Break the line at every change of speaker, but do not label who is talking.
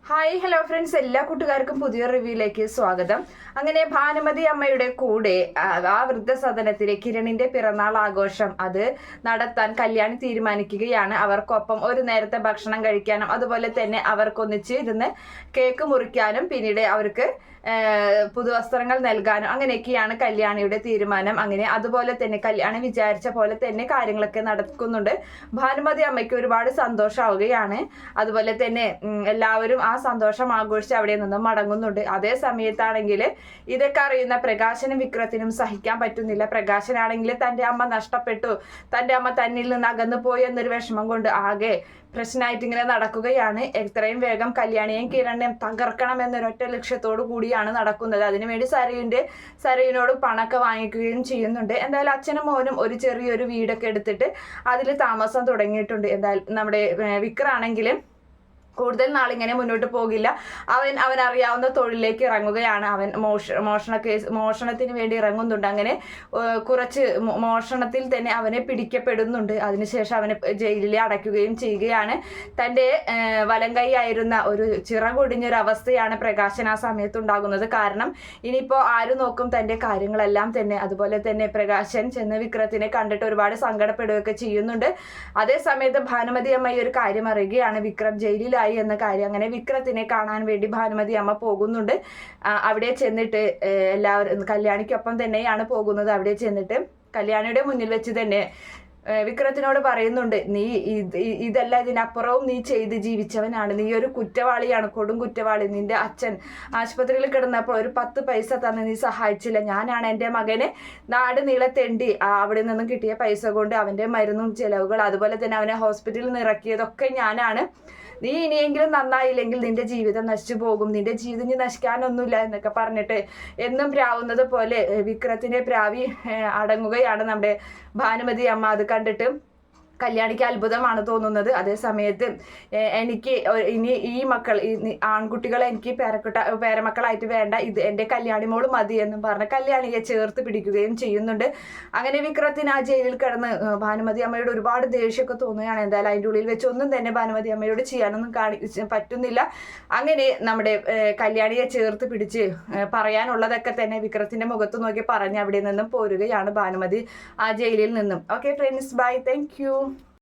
Hi hello friends, എല്ലാ കൂട്ടുകാർക്കും പുതിയ റിവ്യൂയിലേക്ക് സ്വാഗതം. അങ്ങനെ ഭാനുമതി അമ്മയുടെ കൂടെ ആ വൃദ്ധസദനത്തിലെ കിരണിന്റെ പിറന്നാൾ ആഘോഷം അത് നടത്താൻ കല്യാണി തീരുമാനിക്കുകയാണ്. അവർക്കൊപ്പം ഒരു നേരത്തെ ഭക്ഷണം കഴിക്കാനും അതുപോലെ തന്നെ അവർക്കൊന്നിച്ച് ഇരുന്ന് കേക്ക് മുറിക്കാനും പിന്നീട് അവർക്ക് പുതുവസ്ത്രങ്ങൾ നൽകാനും അങ്ങനെയൊക്കെയാണ് കല്യാണിയുടെ തീരുമാനം. അങ്ങനെ അതുപോലെ തന്നെ കല്യാണി വിചാരിച്ച പോലെ തന്നെ കാര്യങ്ങളൊക്കെ നടക്കുന്നുണ്ട്. ഭാനുമതി അമ്മയ്ക്ക് ഒരുപാട് സന്തോഷമാവുകയാണ്. അതുപോലെ തന്നെ എല്ലാവരും ആ സന്തോഷം ആഘോഷിച്ച് അവിടെ നിന്നും മടങ്ങുന്നുണ്ട്. അതേ സമയത്താണെങ്കിൽ ഇതൊക്കെ അറിയുന്ന പ്രകാശനും വിക്രത്തിനും സഹിക്കാൻ പറ്റുന്നില്ല. പ്രകാശനാണെങ്കിൽ തൻ്റെ അമ്മ നഷ്ടപ്പെട്ടു, തൻ്റെ അമ്മ തന്നിൽ നിന്ന് അകന്നു പോയി എന്നൊരു വിഷമം കൊണ്ട് ആകെ പ്രശ്നമായിട്ട് ഇങ്ങനെ നടക്കുകയാണ്. എത്രയും വേഗം കല്യാണിയെയും കിരണിനെയും തകർക്കണം എന്നൊരൊറ്റ ലക്ഷ്യത്തോടു കൂടിയാണ് നടക്കുന്നത്. അതിനുവേണ്ടി സരയുനോട് പണമൊക്കെ വാങ്ങിക്കുകയും ചെയ്യുന്നുണ്ട്. എന്തായാലും അച്ഛനും മോനും ഒരു ചെറിയൊരു വീടൊക്കെ എടുത്തിട്ട് അതിൽ താമസം തുടങ്ങിയിട്ടുണ്ട്. എന്തായാലും നമ്മുടെ വിക്രാണെങ്കിലും കൂടുതൽ നാളിങ്ങനെ മുന്നോട്ട് പോകില്ല. അവൻ അറിയാവുന്ന തൊഴിലേക്ക് ഇറങ്ങുകയാണ്. അവൻ മോഷണത്തിന് വേണ്ടി ഇറങ്ങുന്നുണ്ട്. അങ്ങനെ കുറച്ച് മോഷണത്തിൽ തന്നെ അവനെ പിടിക്കപ്പെടുന്നുണ്ട്. അതിനുശേഷം അവനെ ജയിലിൽ അടയ്ക്കുകയും ചെയ്യുകയാണ്. തൻ്റെ വലം കൈ ആയിരുന്ന ഒരു ചിറകൊടിഞ്ഞൊരു അവസ്ഥയാണ് പ്രകാശൻ ആ സമയത്ത് ഉണ്ടാകുന്നത്. കാരണം ഇനിയിപ്പോൾ ആര് നോക്കും തൻ്റെ കാര്യങ്ങളെല്ലാം തന്നെ. അതുപോലെ തന്നെ പ്രകാശൻ ചെന്ന് വിക്രത്തിനെ കണ്ടിട്ട് ഒരുപാട് സങ്കടപ്പെടുകയൊക്കെ ചെയ്യുന്നുണ്ട്. അതേ സമയത്ത് ഭാനുമതി അമ്മ ഈ ഒരു കാര്യം അറിയുകയാണ്, വിക്രം ജയിലിലായി എന്ന കാര്യം. അങ്ങനെ വിക്രത്തിനെ കാണാൻ വേണ്ടി ഭാനുമതി അമ്മ പോകുന്നുണ്ട്. അവിടെ ചെന്നിട്ട് എല്ലാവരും കല്യാണിക്കൊപ്പം തന്നെയാണ് പോകുന്നത്. അവിടെ ചെന്നിട്ട് കല്യാണിയുടെ മുന്നിൽ വെച്ച് തന്നെ വിക്രത്തിനോട് പറയുന്നുണ്ട്, നീ ഇതല്ല ഇതിനപ്പുറവും നീ ചെയ്ത് ജീവിച്ചവനാണ്, നീ ഒരു കുറ്റവാളിയാണ്, കൊടും കുറ്റവാളി. നിന്റെ അച്ഛൻ ആശുപത്രിയിൽ കിടന്നപ്പോൾ ഒരു 10 പൈസ തന്നെ നീ സഹായിച്ചില്ല. ഞാനാണ് എൻ്റെ മകനെ നാട് നീളെ തെണ്ടി അവിടെ നിന്നും കിട്ടിയ പൈസ കൊണ്ട് അവൻ്റെ മരുന്നും ചിലവുകൾ അതുപോലെ തന്നെ അവനെ ഹോസ്പിറ്റലിൽ നിന്ന് ഇറക്കിയതൊക്കെ ഞാനാണ്. നീ ഇനിയെങ്കിലും നന്നായില്ലെങ്കിൽ നിന്റെ ജീവിതം നശിച്ചു പോകും, നിന്റെ ജീവിതം ഇനി നശിക്കാനൊന്നുമില്ല എന്നൊക്കെ പറഞ്ഞിട്ട് എന്നും പ്രാവുന്നത് പോലെ വിക്രത്തിൻ്റെ പ്രാവി അടങ്ങുകയാണ് നമ്മുടെ ഭാനുമതി അമ്മ. അത് കണ്ടിട്ട് കല്യാണിക്ക് അത്ഭുതമാണ് തോന്നുന്നത്. അതേ സമയത്ത് എനിക്ക് ഇനി ഈ മക്കൾ ആൺകുട്ടികളെ എനിക്ക് പേരമക്കളായിട്ട് വേണ്ട, ഇത് എൻ്റെ കല്യാണി മോള് മതി എന്നും പറഞ്ഞ് കല്യാണിയെ ചേർത്ത് പിടിക്കുകയും ചെയ്യുന്നുണ്ട്. അങ്ങനെ വിക്രത്തിന് ആ ജയിലിൽ കിടന്ന് ഭാനുമതി അമ്മയോട് ഒരുപാട് ദേഷ്യമൊക്കെ തോന്നുകയാണ്. എന്തായാലും അതിൻ്റെ ഉള്ളിൽ വെച്ച് ഒന്നും തന്നെ ഭാനുമതി അമ്മയോട് ചെയ്യാനൊന്നും പറ്റുന്നില്ല. അങ്ങനെ നമ്മുടെ കല്യാണിയെ ചേർത്ത് പിടിച്ച് പറയാനുള്ളതൊക്കെ തന്നെ വിക്രത്തിൻ്റെ മുഖത്ത് നോക്കി പറഞ്ഞ് അവിടെ നിന്നും പോരുകയാണ് ഭാനുമതി ആ ജയിലിൽ നിന്നും. Okay friends, bye, thank U.